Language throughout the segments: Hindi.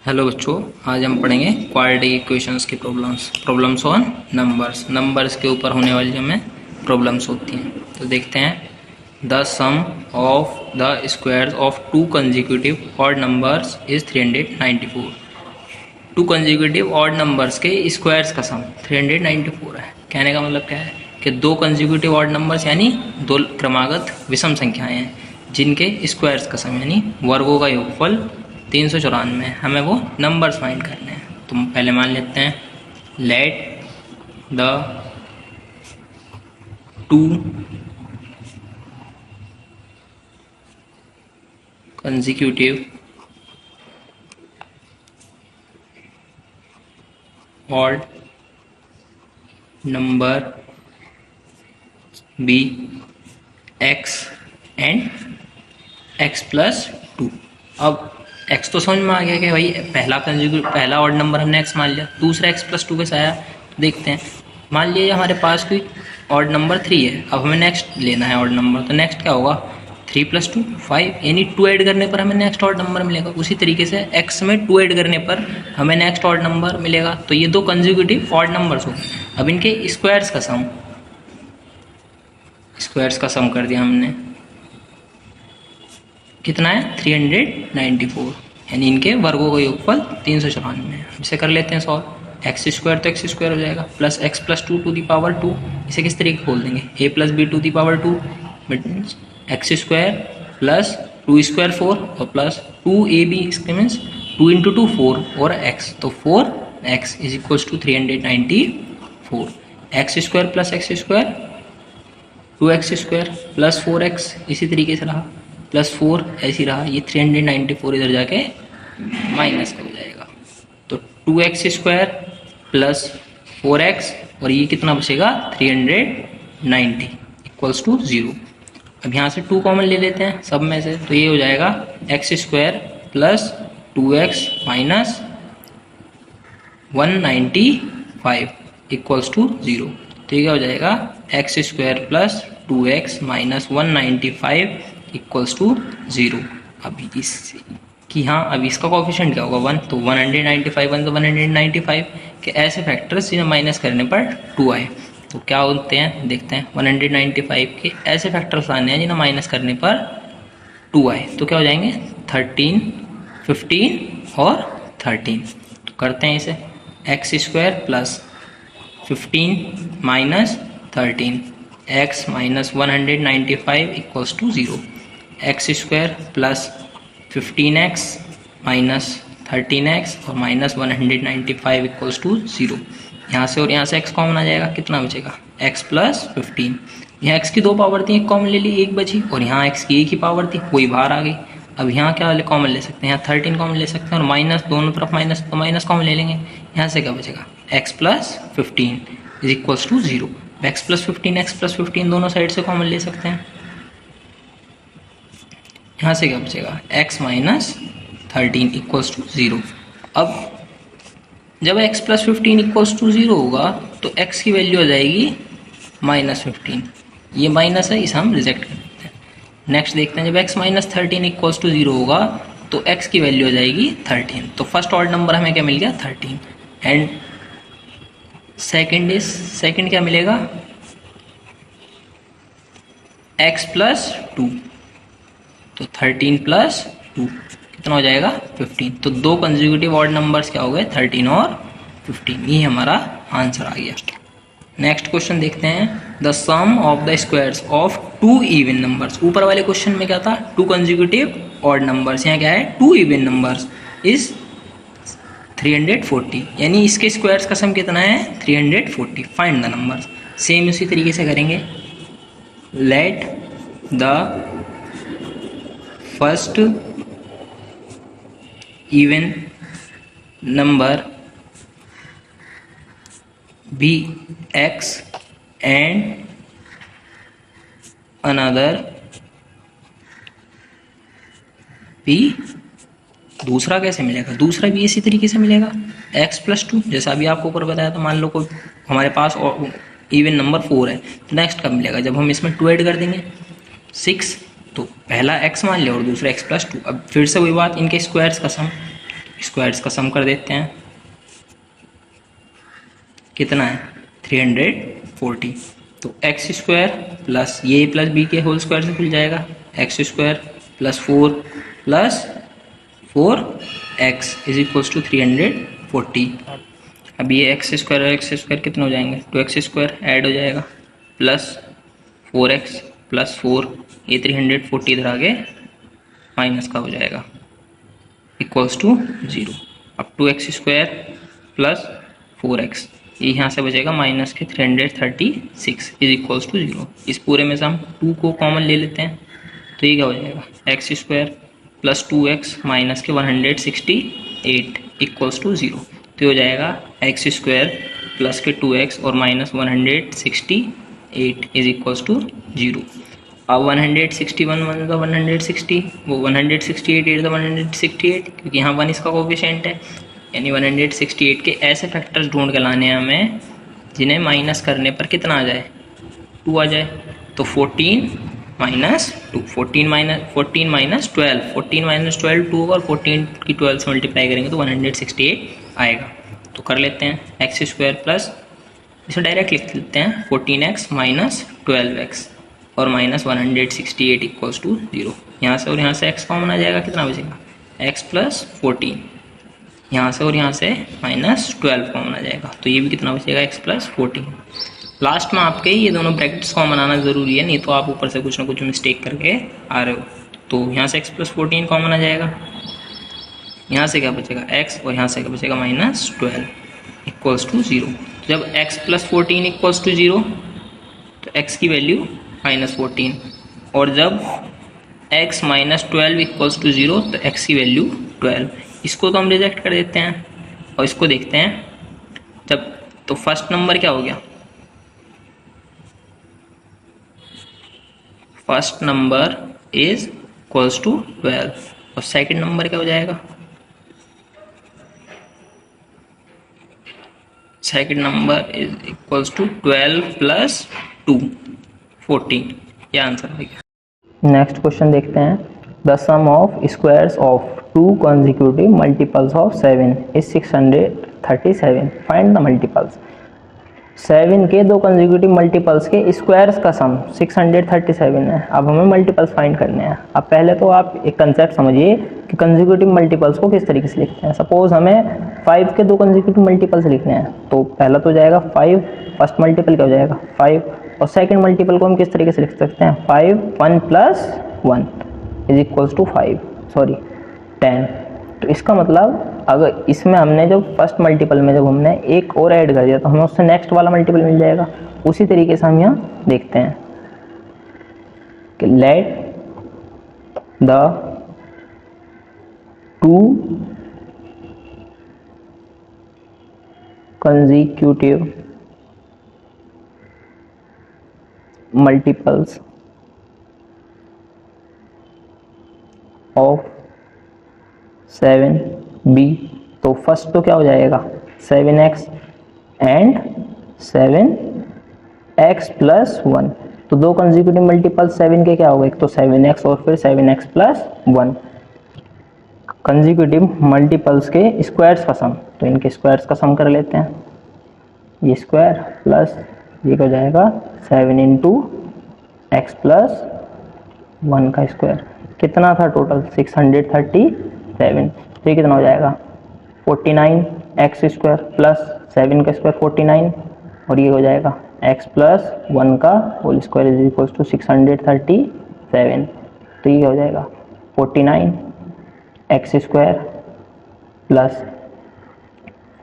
हेलो बच्चों, आज हम पढ़ेंगे क्वाड्रेटिक इक्वेशंस की प्रॉब्लम्स ऑन नंबर्स के ऊपर होने वाली हमें प्रॉब्लम्स होती हैं। तो देखते हैं। The sum of the squares of two consecutive odd numbers is 394। Two consecutive odd numbers के स्क्वायर्स का सम 394 है। कहने का मतलब क्या है कि दो कंसेक्यूटिव ऑड नंबर्स यानी दो क्रमागत विषम संख्याएं हैं जिनके स्क्वायर्स का सम यानी वर्गों का योगफल 394 है। हमें वो नंबर्स फाइंड करने हैं। तो हम पहले मान लेते हैं let the two consecutive odd number be x and x plus two. अब x तो समझ में आ गया कि भाई पहला ऑड नंबर हमने x मान लिया, दूसरा x प्लस टू कैसे आया। तो देखते हैं। मान लिया हमारे पास कोई ऑड नंबर 3 है। अब हमें नेक्स्ट लेना है ऑड नंबर। तो नेक्स्ट क्या होगा 3 प्लस 2 5, यानी 2 ऐड करने पर हमें नेक्स्ट ऑड नंबर मिलेगा। उसी तरीके से x में 2 ऐड करने पर हमें नेक्स्ट ऑड नंबर मिलेगा। तो ये दो कंसेक्यूटिव ऑड नंबर्स हो गए। अब इनके स्क्वायर्स का सम कर दिया हमने। कितना है 394, यानी इनके वर्गों का योगफल 394 है। इसे कर लेते हैं सॉल्व। एक्स स्क्वायर तो एक्स स्क्वायर हो जाएगा plus x plus to the power 2। इसे किस तरीके खोल देंगे a plus b to the power 2 means x square plus 2 square 4 और प्लस 2ab इसके मीन्स 2 इंटू 2 4 और एक्स तो 4x is equals to 394। X square plus x square 2x square plus 4x इसी तरीके से रहा प्लस 4 ऐसी रहा। ये 394 इधर जाके माइनस का हो जाएगा। तो 2x स्क्वायर प्लस 4x और ये कितना बचेगा 390 इक्वल्स टू 0। अब यहाँ से 2 कॉमन ले लेते हैं सब में से। तो ये हो जाएगा x square plus 2x minus 195 equals to 0। तो ये क्या हो जाएगा x square plus 2x minus 195 equals to 0। अभी अब इसका कोएफिशिएंट क्या होगा 1। तो 195 1 तो 195 के ऐसे फैक्टर्स जिन्हें माइनस करने पर 2 आए तो क्या होते हैं देखते हैं। 195 के ऐसे फैक्टर्स आने हैं जिन्हें माइनस करने पर 2 आए तो क्या हो जाएंगे 13 15 और 13। तो करते हैं इसे x square plus 15 minus 13 x minus 195 equals to 0। X square plus 15x minus 13x और माइनस 195 इक्वल्स टू 0। यहाँ से और यहाँ से x कॉमन आ जाएगा। कितना बचेगा x प्लस 15। यहाँ x की 2 पावर थी, एक कॉमन ले ली, एक बची। और यहाँ x की 1 ही पावर थी, वही बाहर आ गई। अब यहाँ क्या कॉमन ले सकते हैं, यहाँ 13 कॉमन ले सकते हैं और माइनस दोनों तरफ माइनस तो माइनस कॉमन ले लेंगे। यहाँ से क्या बचेगा x plus 15 is equals to 0। x plus 15 दोनों साइड से कॉमन ले सकते हैं। यहाँ से क्या बचेगा x माइनस 13 इक्वल्स टू 0। अब जब x प्लस 15 इक्वल्स टू 0 होगा तो x की वैल्यू हो जाएगी माइनस 15। ये माइनस है, इसे हम रिजेक्ट कर देते हैं। नेक्स्ट देखते हैं जब x माइनस 13 इक्वल्स टू 0 होगा तो x की वैल्यू हो जाएगी 13। तो फर्स्ट ऑर्डर नंबर हमें क्या मिल गया 13 एंड सेकेंड क्या मिलेगा x प्लस 2। तो 13 प्लस 2 कितना हो जाएगा 15। तो दो कंसेक्यूटिव ऑड नंबर्स क्या हो गए 13 और 15। ये हमारा आंसर आ गया। नेक्स्ट क्वेश्चन देखते हैं। The sum of the squares of 2 even numbers. ऊपर वाले क्वेश्चन में क्या था 2 कंसेक्यूटिव ऑड नंबर्स, यहाँ क्या है 2 इवन नंबर्स इज 340, यानी इसके स्क्वायर्स का सम कितना है 340। Find the numbers. सेम उसी तरीके से करेंगे। Let the first even number be x and another be. दूसरा कैसे मिलेगा, दूसरा भी इसी तरीके से मिलेगा x प्लस 2 जैसा अभी आपको ऊपर बताया। तो मान लो कोई हमारे पास इवन नंबर 4 है तो नेक्स्ट कब मिलेगा जब हम इसमें 2 ऐड कर देंगे 6। तो पहला x मान लिया और दूसरा x प्लस 2। अब फिर से वही बात, इनके स्क्वायर्स का सम स्क्वायर्स का सम कर देते हैं, कितना है 340। तो एक्स स्क्वायर प्लस ये प्लस बी के होल स्क्वायर से खुल जाएगा, x square plus 4 is equals to 340। अब ये एक्स स्क्वायर कितने हो जाएंगे, 2x स्क्वायर ऐड हो जाएगा प्लस 4x प्लस 4, ये 340 इधर आगे माइनस का हो जाएगा इक्वल्स टू 0। अब 2x स्क्वायर प्लस 4x, ये यहाँ से बचेगा माइनस के 336 इज इक्वल्स टू 0। इस पूरे में से हम 2 को कॉमन ले लेते हैं, तो ये क्या हो जाएगा x square plus 2x minus के 168 इक्वल्स टू 0। तो ये हो जाएगा एक्स स्क्वायर प्लस के 2x और माइनस 168 इज इक्वल्स टू 0। अब 161 वन का 160, वो 168 8 का 168, क्योंकि यहाँ 1 इसका कोफिशिएंट है, यानी 168 के ऐसे फैक्टर्स ढूंढ के लाने हैं हमें जिन्हें माइनस करने पर कितना आ जाए 2 आ जाए। तो 14 माइनस 2, 14 माइनस 12 2 और 14 की 12 से मल्टीप्लाई करेंगे तो 168 आएगा। तो कर लेते हैं एक्स स्क्वायर प्लस, इसे डायरेक्ट लिख लेते हैं 14x माइनस 12x और माइनस 168 इक्वल्स टू 0। यहाँ से और यहाँ से x कॉमन आ जाएगा, कितना बचेगा x प्लस 14, यहाँ से और यहाँ से माइनस 12 कॉमन आ जाएगा, तो ये भी कितना बचेगा x प्लस 14। लास्ट में आपके ये दोनों ब्रैकेट्स कॉमन आना ज़रूरी है, नहीं तो आप ऊपर से कुछ ना कुछ मिस्टेक करके आ रहे हो। तो यहाँ से x प्लस 14 कॉमन आ जाएगा, यहाँ से क्या बचेगा x और यहाँ से क्या बचेगा माइनस 12 इक्वल्स टू 0। तो जब x प्लस 14 इक्वल्स टू 0 तो x की वैल्यू माइनस 14, और जब x माइनस 12 इक्वल्स टू 0 तो x की वैल्यू 12। इसको तो हम रिजेक्ट कर देते हैं और इसको देखते हैं जब, तो फर्स्ट नंबर क्या हो गया, first number is equals to 12 और सेकंड नंबर क्या हो जाएगा, second number is equals to 12 plus 2 14। ये आंसर है। नेक्स्ट क्वेश्चन देखते हैं। The sum of squares of 2 consecutive multiples of 7 is 637. Find the multiples. 7 के 2 कंसेक्यूटिव मल्टीपल्स के स्क्वायर्स का सम 637 है। अब हमें मल्टीपल्स फाइंड करने हैं। अब पहले तो आप एक कंसेप्ट समझिए कि कंसेक्यूटिव मल्टीपल्स को किस तरीके से लिखते हैं। सपोज हमें 5 के 2 कंसेक्यूटिव मल्टीपल्स लिखने हैं, तो पहला तो जाएगा 5, फर्स्ट मल्टीपल क्या हो जाएगा 5, और सेकंड मल्टीपल को हम किस तरीके से लिख सकते हैं 5 1 प्लस 1 इज इक्वल्स टू 10। तो इसका मतलब अगर इसमें हमने जो फर्स्ट मल्टीपल में जब हमने एक और ऐड कर दिया तो हमें उससे नेक्स्ट वाला मल्टीपल मिल जाएगा। उसी तरीके से हम यहाँ देखते हैं कि late the 2 consecutive multiples of 7b, तो फर्स्ट तो क्या हो जाएगा 7x एंड 7x प्लस 1। तो 2 कंसेक्यूटिव मल्टीपल 7 के क्या होगा, एक तो 7x और फिर 7x प्लस 1। कंसेक्यूटिव मल्टीपल्स के स्क्वायर्स का सम, तो इनके स्क्वायर्स का सम कर लेते हैं। ये स्क्वायर प्लस ये हो जाएगा 7 इंटू एक्स प्लस 1 का स्क्वायर। कितना था टोटल 637। तो ये कितना हो जाएगा 49 एक्स स्क्वायर प्लस 7 का स्क्वायर 49, और ये हो जाएगा एक्स प्लस 1 का whole square is equal to 637। तो ये हो जाएगा 49 एक्स स्क्वायर प्लस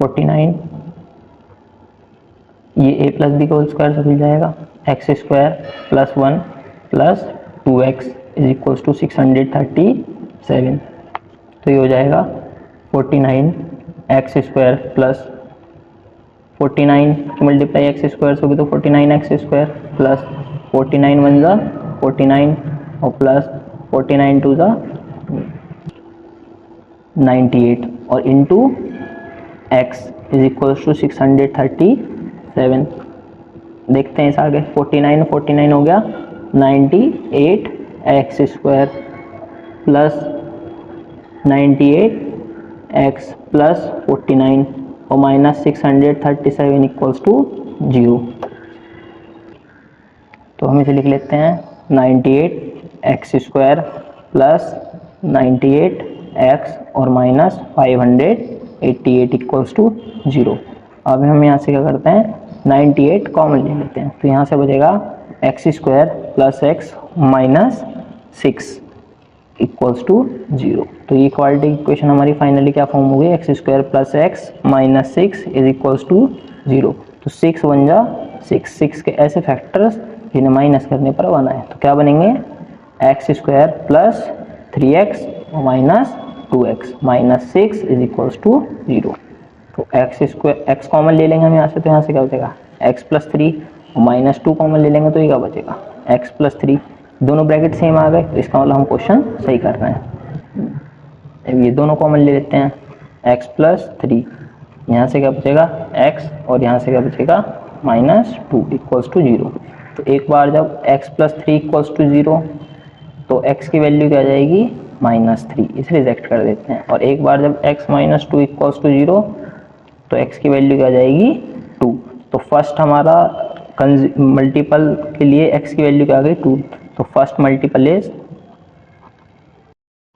49, ये a प्लस बी का होल स्क्वायर से मिल जाएगा, x square plus 1 plus 2x is equal to 637। तो ये हो जाएगा 49 एक्स स्क्वायर प्लस 49 की मल्टीप्लाई एक्स स्क्वायर होगी तो 49 एक्स स्क्वायर प्लस 49 1 ज़ा 49 और प्लस 49 2 ज़ा 98 और into x is equal to 637। देखते हैं इस आगे 49 हो गया 98 x square plus 98 x plus 49 और माइनस 637 इक्वल्स टू 0। तो हम इसे लिख लेते हैं 98 एक्स स्क्वायर प्लस 98 एक्स और माइनस 588 इक्वल्स टू 0। अब हम यहाँ से क्या करते हैं 98 कॉमन ले लेते हैं, तो यहाँ से बचेगा x square plus x minus 6 equals to 0। तो ये क्वाड्रेटिक इक्वेशन हमारी फाइनली क्या फॉर्म हो गई, x square plus x minus 6 is equals to 0। तो 6 1 जा 6 के ऐसे फैक्टर्स जिन्हें माइनस करने पर 1 आए, तो क्या बनेंगे x square plus 3x minus 2x minus 6 is equals to 0। तो एक्स स्क्वायर एक्स कॉमन ले लेंगे हम यहाँ से, तो यहाँ से क्या बचेगा x प्लस 3 और माइनस 2 कॉमन ले लेंगे, तो ये क्या बचेगा x प्लस 3। दोनों ब्रैकेट सेम आ गए, तो इसका मतलब हम क्वेश्चन सही कर रहे हैं। ये दोनों कॉमन ले लेते हैं x प्लस 3, यहाँ से क्या बचेगा x और यहाँ से क्या बचेगा माइनस 2 इक्वल्स टू 0। तो एक बार जब x प्लस 3 इक्वल्स टू 0 तो x की वैल्यू क्या आ जाएगी माइनस 3, इसे रिजेक्ट कर देते हैं। और एक बार जब x माइनस 2 इक्वल्स टू 0 तो x की वैल्यू क्या आ जाएगी 2। तो फर्स्ट हमारा मल्टीपल के लिए x की वैल्यू क्या आ गई 2, तो first multiple is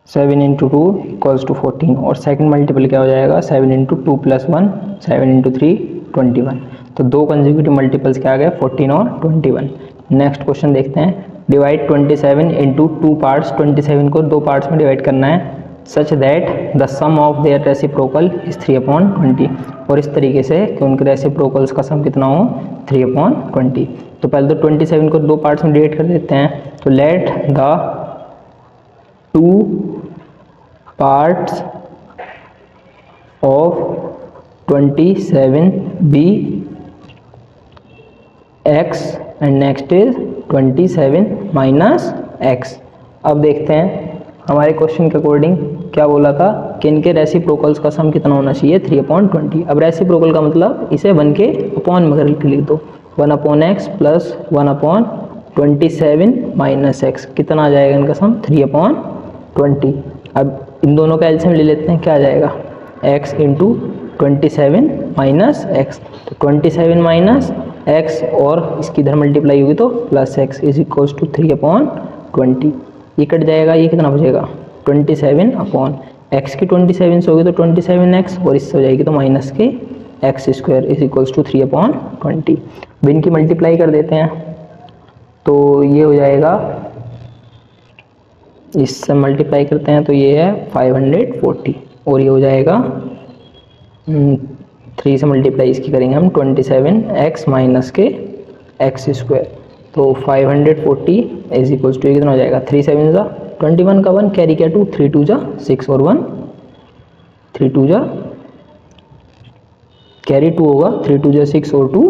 7 into 2 equals to 14 और सेकंड मल्टीपल क्या हो जाएगा 7 इंटू 2 प्लस 1 7 इंटू 3 21। तो दो कंसेक्यूटिव मल्टीपल्स क्या आ गए 14 और 21। नेक्स्ट क्वेश्चन देखते हैं, डिवाइड 27 इंटू 2 पार्ट्स, 27 को 2 पार्ट्स में डिवाइड करना है such that the sum of their reciprocal is 3/20 और इस तरीके से कि उनके रेसिप्रोकल्स का सम कितना हो 3/20। तो पहले तो 27 को 2 पार्ट्स में डिवाइड कर देते हैं, तो let the 2 parts of 27 be x and next is 27 minus x। अब देखते हैं हमारे क्वेश्चन के अकॉर्डिंग क्या बोला था कि इनके रेसिप्रोकल्स का सम कितना होना चाहिए 3/20। अब रेसिप्रोकल का मतलब इसे 1 के अपॉन में करके लिख दो, 1/x प्लस 1/27 माइनस x, कितना आ जाएगा इनका सम 3/20। अब इन दोनों का एलसीएम ले लेते हैं, क्या आ जाएगा x इंटू 27 माइनस एक्स। तो 27 माइनस x और इसकी इधर मल्टीप्लाई होगी तो plus x is equals to 3/20। ये कट जाएगा, ये कितना बचेगा 27 अपॉन x की 27 से होगी तो 27x और इससे हो जाएगी तो माइनस के x square is equals to 3/20। अब इनकी मल्टीप्लाई कर देते हैं तो ये हो जाएगा, इससे मल्टीप्लाई करते हैं तो ये है 540 और ये हो जाएगा 3 से मल्टीप्लाई इसकी करेंगे हम 27x माइनस के एक्स स्क्वायर, तो 540 इज इक्वल्स टू कितना हो जाएगा 3 7 जा 21 का 1 कैरी किया 2 3 2 जा 6 और 1 3 2 जा कैरी 2 होगा 3 2 जा 6 और 2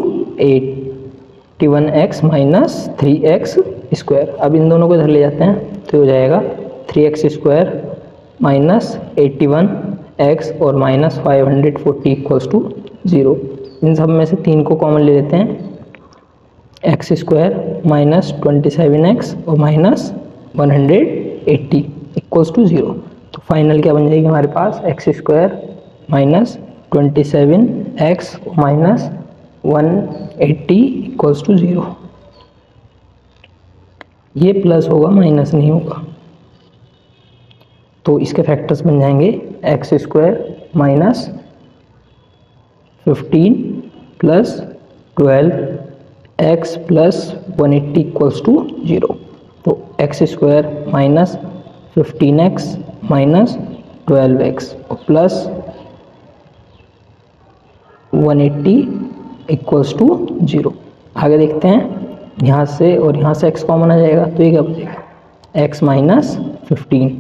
81x माइनस 3x स्क्वायर। अब इन दोनों को इधर ले जाते हैं तो हो जाएगा 3x स्क्वायर माइनस 81x और माइनस 540 इक्वल्स टू 0। इन सब में से 3 को कॉमन ले लेते हैं, एक्स स्क्वायर माइनस 27x और माइनस 180 इक्वल्स टू 0। तो फाइनल क्या बन जाएगी हमारे पास x square minus 27x minus 180 equals to 0। ये प्लस होगा माइनस नहीं होगा, तो इसके फैक्टर्स बन जाएंगे x square minus 15 plus 12x plus 180 equals to 0। तो x square minus 15x minus 12x और प्लस 180 इक्वल्स टू 0। आगे देखते हैं, यहाँ से और यहाँ से x कॉमन आ जाएगा तो ये क्या बचेगा x माइनस 15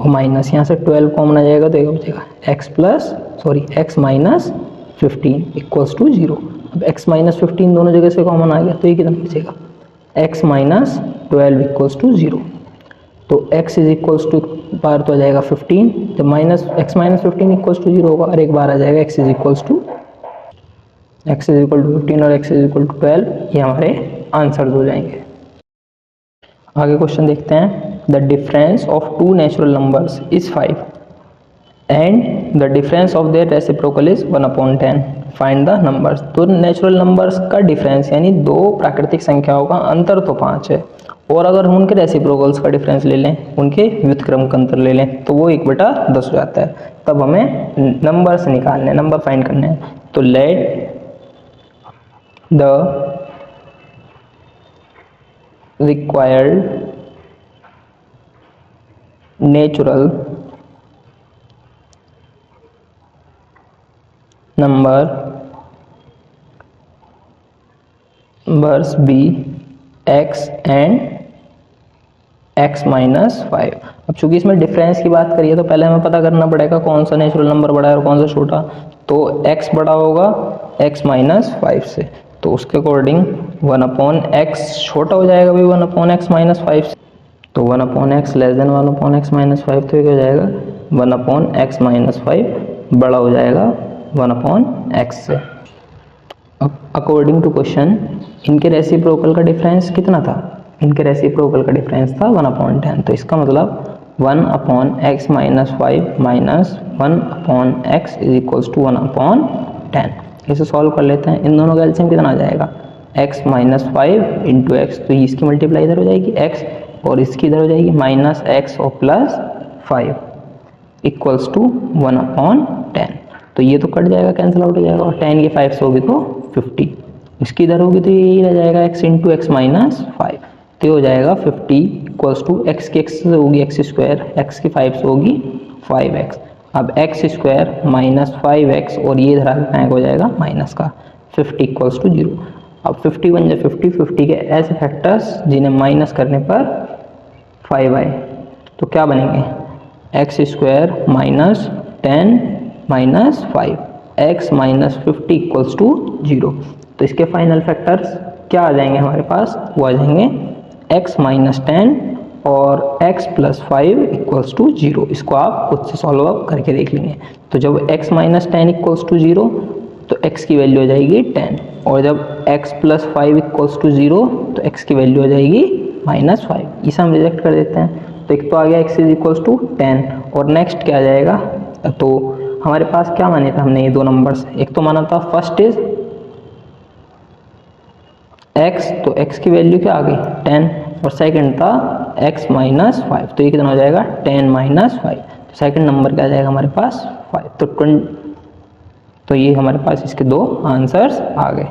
और माइनस यहाँ से 12 कॉमन आ जाएगा तो ये क्या बचेगा x माइनस 15 इक्वल्स टू 0। अब x माइनस 15 दोनों जगह से कॉमन आ गया तो ये कितना बचेगा x माइनस 12 इक्वल्स टू 0। तो x इज इक्वल्स टू बार तो आ जाएगा 15, जब minus x minus 15 equals to 0 होगा और एक बार आ जाएगा x इज इक्वल टू 15 और x इज इक्वल टू 12। ये हमारे आंसर्स हो जाएंगे। आगे क्वेश्चन देखते हैं, the difference of 2 natural numbers is 5। And the difference of their reciprocal is 1/10। Find the numbers. तो नेचुरल नंबर्स का डिफरेंस यानी दो प्राकृतिक संख्याओं का अंतर तो 5 है, और अगर हम उनके रेसिप्रोकल्स का डिफरेंस ले लें, उनके व्युत्क्रम का अंतर ले लें, तो वो 1/10 हो जाता है। तब हमें नंबर्स निकालने, नंबर फाइंड करने हैं। तो let the required natural numbers be x and x minus 5। अब चूंकि इसमें डिफरेंस की बात करिए तो पहले हमें पता करना पड़ेगा कौन सा नेचुरल नंबर बड़ा है और कौन सा छोटा। तो x बड़ा होगा x माइनस 5 से, तो उसके अकॉर्डिंग 1/x छोटा हो जाएगा भाई 1/x माइनस 5 से। तो 1/x less than 1/x minus 5, तो ये क्या हो जाएगा 1/x माइनस 5 बड़ा हो जाएगा 1/x से। अकॉर्डिंग टू क्वेश्चन इनके रेसिप्रोकल का डिफरेंस कितना था? इनके रेसिप्रोकल का डिफरेंस था 1/10। तो इसका मतलब 1/x minus 5 minus 1/x is equals to 1/10। इसे सॉल्व कर लेते हैं। इन दोनों का एलसीएम कितना आ जाएगा? x माइनस 5 इंटू एक्स, तो इसकी मल्टीप्लाई इधर हो जाएगी x और इसकी इधर हो जाएगी माइनस x और प्लस 5 इक्वल्स टू 1/10। तो ये तो कट जाएगा, कैंसिल आउट हो जाएगा, और 10 की 5 से होगी तो 50। इसकी इधर होगी तो यही रह जाएगा x इंटू एक्स माइनस 5, तो हो जाएगा 50 इक्वल्स टू x की x से होगी x स्क्वायर, x की 5 से होगी 5x। अब x स्क्वायर माइनस 5x और ये इधर आगे हो जाएगा माइनस का 50 इक्वल्स टू 0। अब 50 बन जाए 50 के ऐसे फैक्टर्स जिन्हें माइनस करने पर 5 आए, तो क्या बनेंगे? x square minus 10 minus 5 x minus 50 equals to 0। तो इसके फाइनल फैक्टर्स क्या आ जाएंगे हमारे पास? वो आ जाएंगे x माइनस 10 और x प्लस 5 इक्वल्स टू 0। इसको आप खुद से सॉल्व अप करके देख लेंगे। तो जब x माइनस 10 इक्वल्स टू 0 तो x की वैल्यू हो जाएगी 10, और जब x प्लस 5 इक्वल्स टू 0 तो x की वैल्यू हो जाएगी माइनस 5। इसे हम रिजेक्ट कर देते हैं। तो एक तो आ गया x इज इक्वल्स टू 10, और नेक्स्ट क्या आ जाएगा? तो हमारे पास क्या माने थे हमने? ये दो नंबर्स, एक तो माना था फर्स्ट इज x, तो x की वैल्यू क्या आ गई 10, और सेकंड था x माइनस 5, तो ये कितना हो जाएगा 10 माइनस 5। तो सेकंड नंबर क्या आ जाएगा हमारे पास 5। तो ये हमारे पास इसके दो आंसर्स आ गए।